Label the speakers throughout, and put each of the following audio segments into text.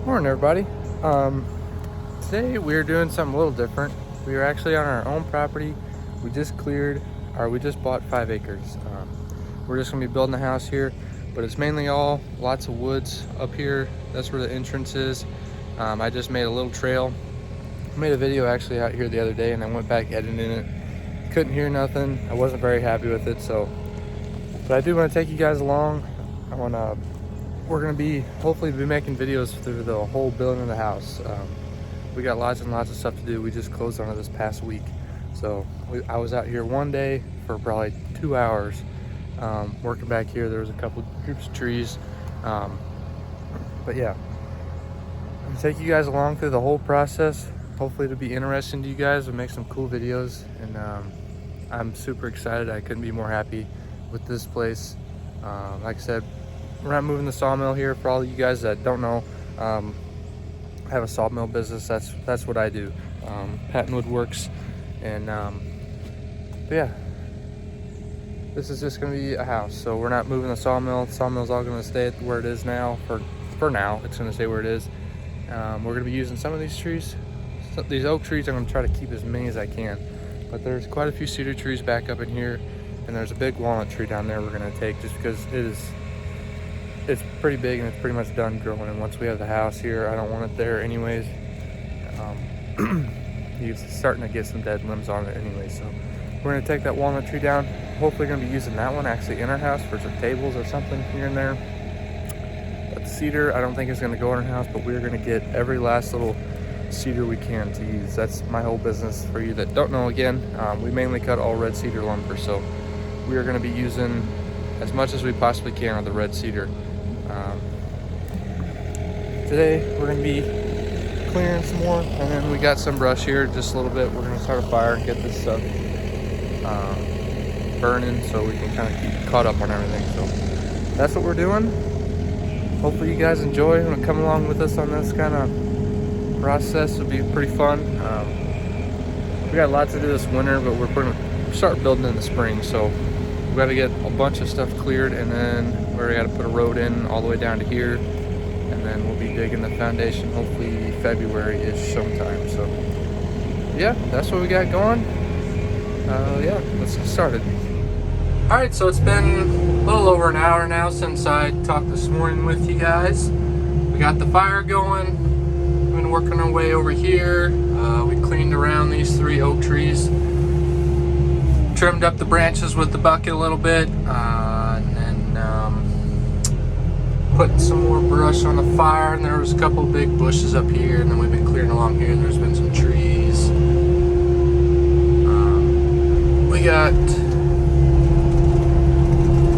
Speaker 1: Morning, everybody. Today we're doing something a little different. We are actually on our own property. We just bought 5 acres. We're just gonna be building a house here, but it's mainly all lots of woods up here. That's where the entrance is. I just made a little trail. I made a video actually out here the other day, and I went back editing it. Couldn't hear nothing. I wasn't very happy with it, but I do want to take you guys along. We're gonna be hopefully making videos through the whole building of the house. We got lots and lots of stuff to do. We just closed on it this past week, so I was out here one day for probably 2 hours working back here. There was a couple groups of trees, but yeah, I'm gonna take you guys along through the whole process. Hopefully it'll be interesting to you guys and make some cool videos, and I'm super excited. I couldn't be more happy with this place. Like I said, we're not moving the sawmill here. For all of you guys that don't know, I have a sawmill business. That's what I do. Patent Woodworks, and but yeah, this is just gonna be a house. So we're not moving the sawmill. The sawmill's all gonna stay where it is now. For now, it's gonna stay where it is. We're gonna be using some of these trees. These oak trees, I'm gonna try to keep as many as I can. But there's quite a few cedar trees back up in here, and there's a big walnut tree down there we're gonna take just because it's pretty big and it's pretty much done growing. And once we have the house here, I don't want it there anyways. It's starting to get some dead limbs on it anyway, so we're gonna take that walnut tree down. Hopefully gonna be using that one actually in our house for some tables or something here and there. But the cedar, I don't think is gonna go in our house, but we're gonna get every last little cedar we can to use. That's my whole business. For you that don't know, again, we mainly cut all red cedar lumber, so we are gonna be using as much as we possibly can of the red cedar. Today we're going to be clearing some more, and then we got some brush here just a little bit. We're going to start a fire and get this stuff burning so we can kind of keep caught up on everything. So that's what we're doing. Hopefully you guys enjoy and come along with us on this kind of process. It'll be pretty fun. We got lots to do this winter, but we're going to start building in the spring. So we got to get a bunch of stuff cleared, and then we got to put a road in all the way down to here, and then we'll be digging the foundation hopefully February-ish sometime. So yeah, that's what we got going. Yeah, let's get started. All right, so it's been a little over an hour now since I talked this morning with you guys. We got the fire going. We've been working our way over here. We cleaned around these 3 oak trees, trimmed up the branches with the bucket a little bit, and then put some more brush on the fire. And there was a couple big bushes up here, and then we've been clearing along here. There's been some trees. We got a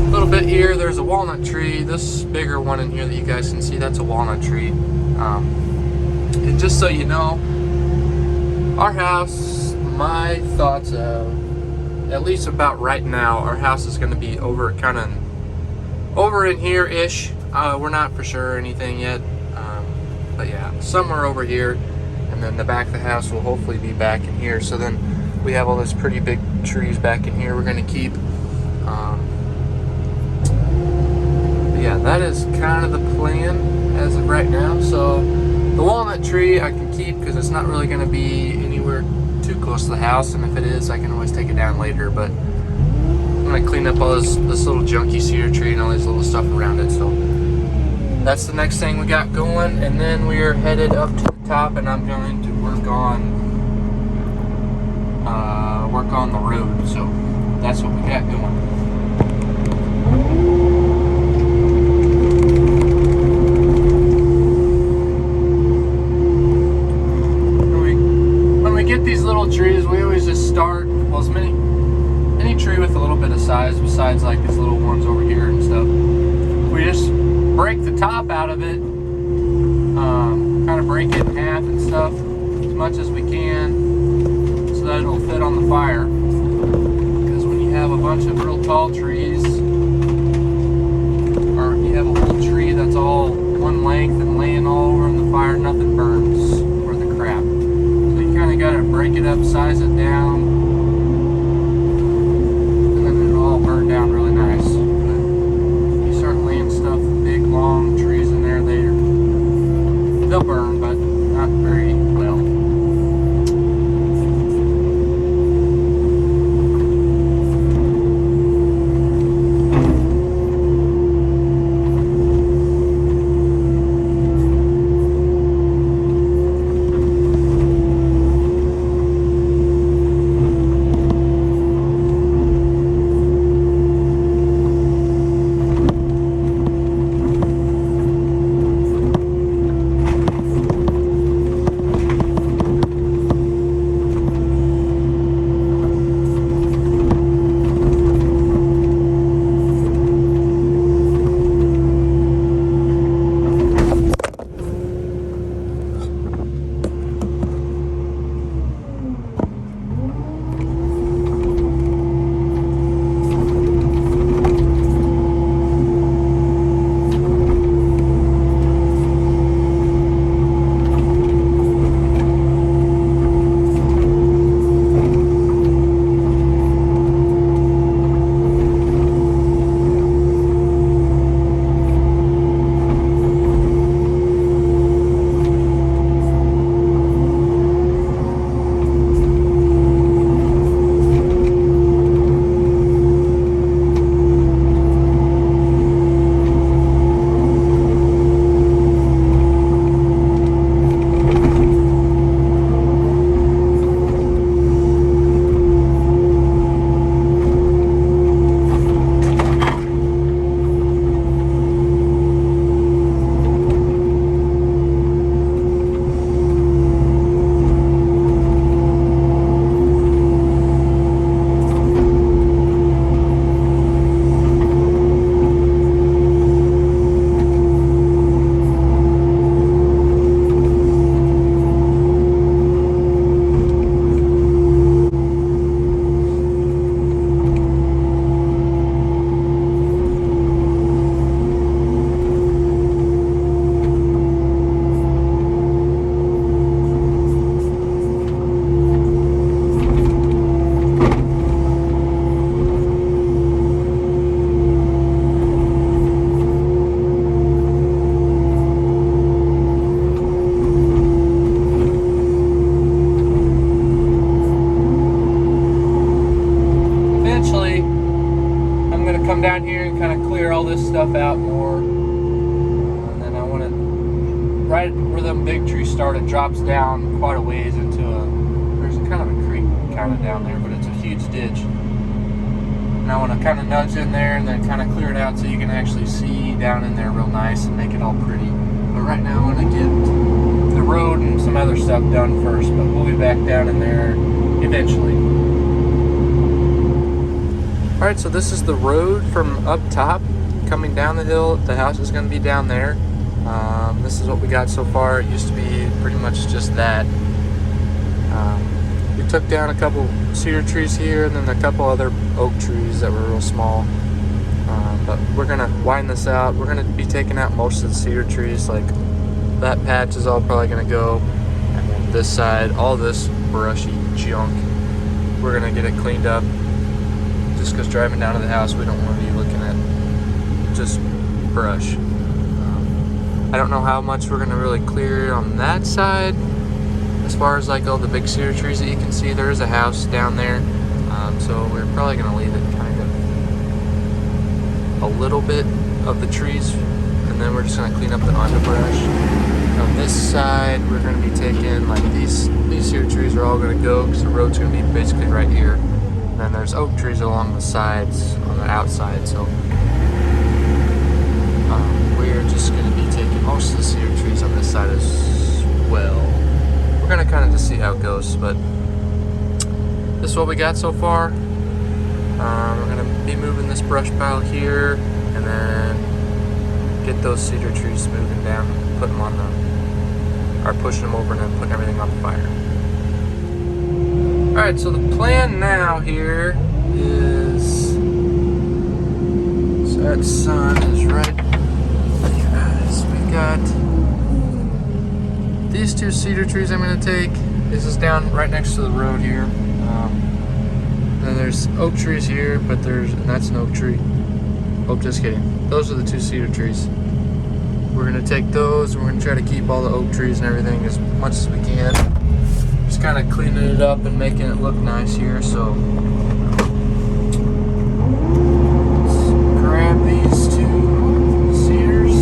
Speaker 1: little bit here. There's a walnut tree. This bigger one in here that you guys can see, that's a walnut tree. And just so you know, our house, my thoughts of, at least about right now, our house is going to be over in here-ish. We're not for sure or anything yet, but yeah, somewhere over here, and then the back of the house will hopefully be back in here. So then we have all those pretty big trees back in here we're going to keep. But yeah, that is kind of the plan as of right now. So the walnut tree I can keep because it's not really going to be anywhere too close to the house, and if it is, I can always take it down later. But I'm gonna clean up all this little junky cedar tree and all this little stuff around it. So that's the next thing we got going, and then we are headed up to the top, and I'm going to work on the road. So that's what we got going. Get these little trees, we always just start, well, any tree with a little bit of size besides like these little ones over here and stuff, we just break the top out of it, kind of break it in half and stuff as much as we can so that it'll fit on the fire. Because when you have a bunch of real tall trees, or you have a whole tree that's all one length and laying all over in the fire, nothing burns worth a crap. Kind of got to break it up, size it down, and then it'll all burn down really nice. But you start laying stuff, big long trees in there, they'll right where them big trees start, it drops down quite a ways into there's kind of a creek kind of down there, but it's a huge ditch. And I want to kind of nudge in there and then kind of clear it out so you can actually see down in there real nice and make it all pretty. But right now I want to get the road and some other stuff done first, but we'll be back down in there eventually. Alright, so this is the road from up top coming down the hill. The house is going to be down there. This is what we got so far. It used to be pretty much just that. We took down a couple cedar trees here and then a couple other oak trees that were real small. But we're going to widen this out. We're going to be taking out most of the cedar trees. Like that patch is all probably going to go. And then this side, all this brushy junk, we're going to get it cleaned up. Just because driving down to the house, we don't want to be looking at just brush. I don't know how much we're going to really clear on that side. As far as like all the big cedar trees that you can see, there is a house down there. So we're probably going to leave it kind of a little bit of the trees. And then we're just going to clean up the underbrush. On this side, we're going to be taking like these cedar trees are all going to go because the road's going to be basically right here. And then there's oak trees along the sides on the outside. So we're just going to be taking most of the cedar trees on this side as well. We're going to kind of just see how it goes, but this is what we got so far. We're going to be moving this brush pile here and then get those cedar trees moving down, put them on or pushing them over and then putting everything on the fire. Alright, so the plan now here is, so that sun is right. We got these two cedar trees I'm going to take. This is down right next to the road here. Then there's oak trees here, but and that's an oak tree. Oh, just kidding. Those are the two cedar trees. We're going to take those and we're going to try to keep all the oak trees and everything as much as we can. Just kind of cleaning it up and making it look nice here. So let's grab these two cedars.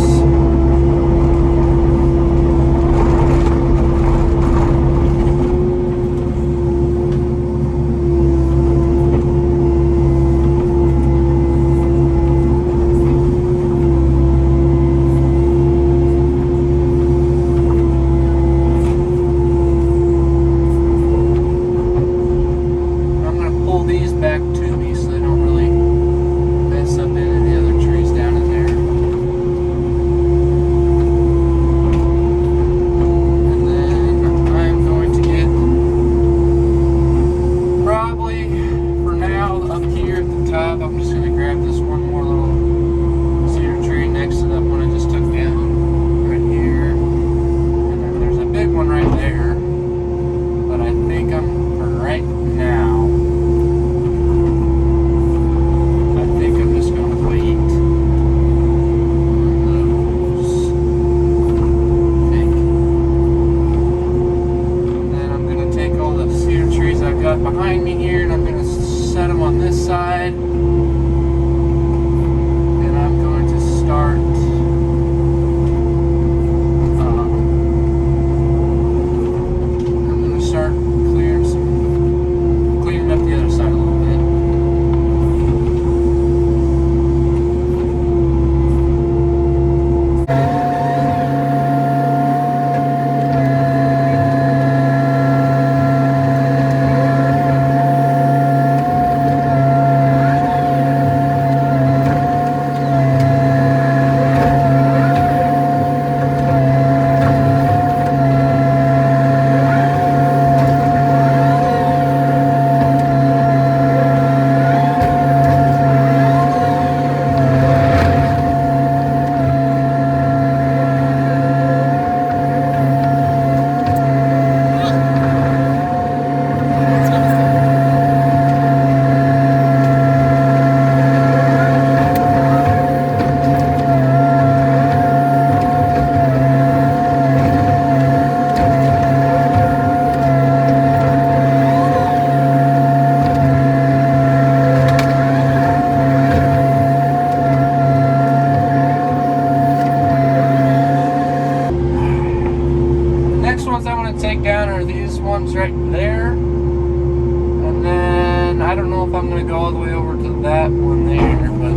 Speaker 1: done are these ones right there. And then I don't know if I'm gonna go all the way over to that one there, but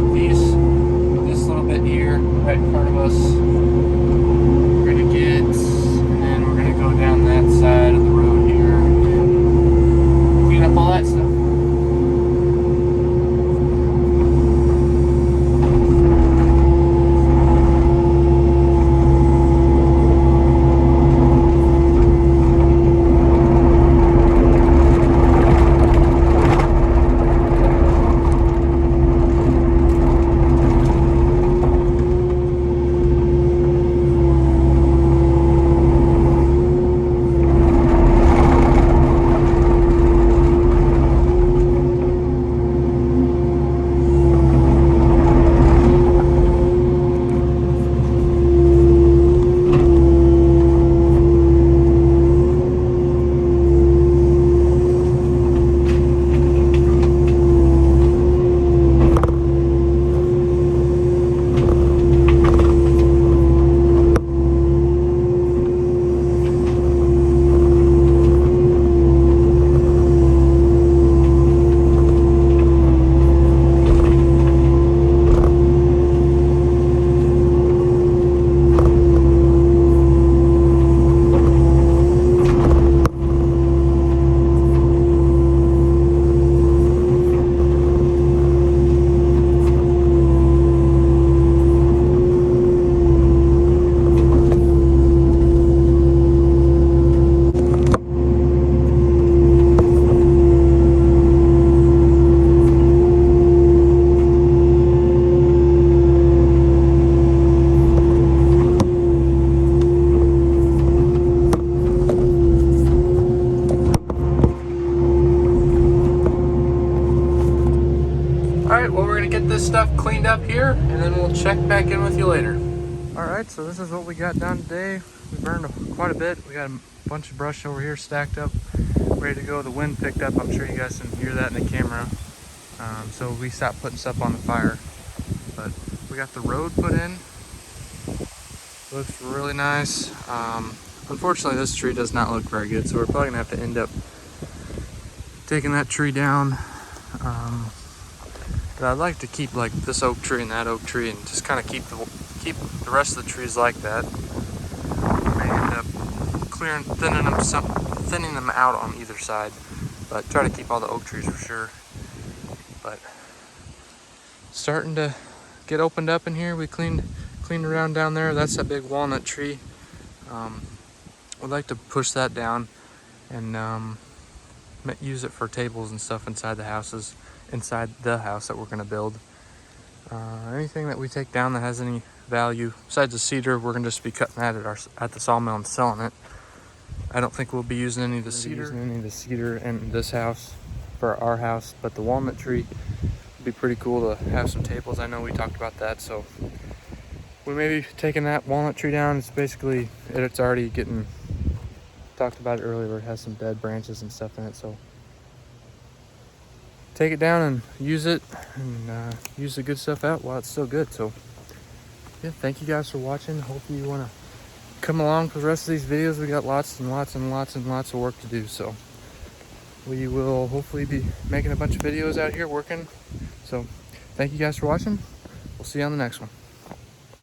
Speaker 1: this little bit here, right in front of us, we're gonna get, and then we're gonna go down that side of the road here and clean up all that stuff. Alright, well, we're going to get this stuff cleaned up here, and then we'll check back in with you later. Alright, so this is what we got done today. We burned quite a bit. We got a bunch of brush over here stacked up, ready to go. The wind picked up. I'm sure you guys can hear that in the camera. So we stopped putting stuff on the fire. But we got the road put in. Looks really nice. Unfortunately, this tree does not look very good, so we're probably going to have to end up taking that tree down. But I'd like to keep like this oak tree and that oak tree and just kind of keep the rest of the trees like that. May end up thinning them out on either side, but try to keep all the oak trees for sure. But starting to get opened up in here. We cleaned around down there. That's that big walnut tree. We'd like to push that down and use it for tables and stuff inside the house that we're going to build. Anything that we take down that has any value besides the cedar, we're going to just be cutting that at the sawmill and selling it. I don't think we'll be using any of the cedar in this house for our house, but the walnut tree would be pretty cool to have some tables. I know we talked about that, so we may be taking that walnut tree down. It's already getting, talked about it earlier, it has some dead branches and stuff in it, so take it down and use it and use the good stuff out while it's still good. So yeah, thank you guys for watching. Hopefully you want to come along for the rest of these videos. We got lots and lots and lots and lots of work to do, so we will hopefully be making a bunch of videos out here working. So thank you guys for watching. We'll see you on the next one.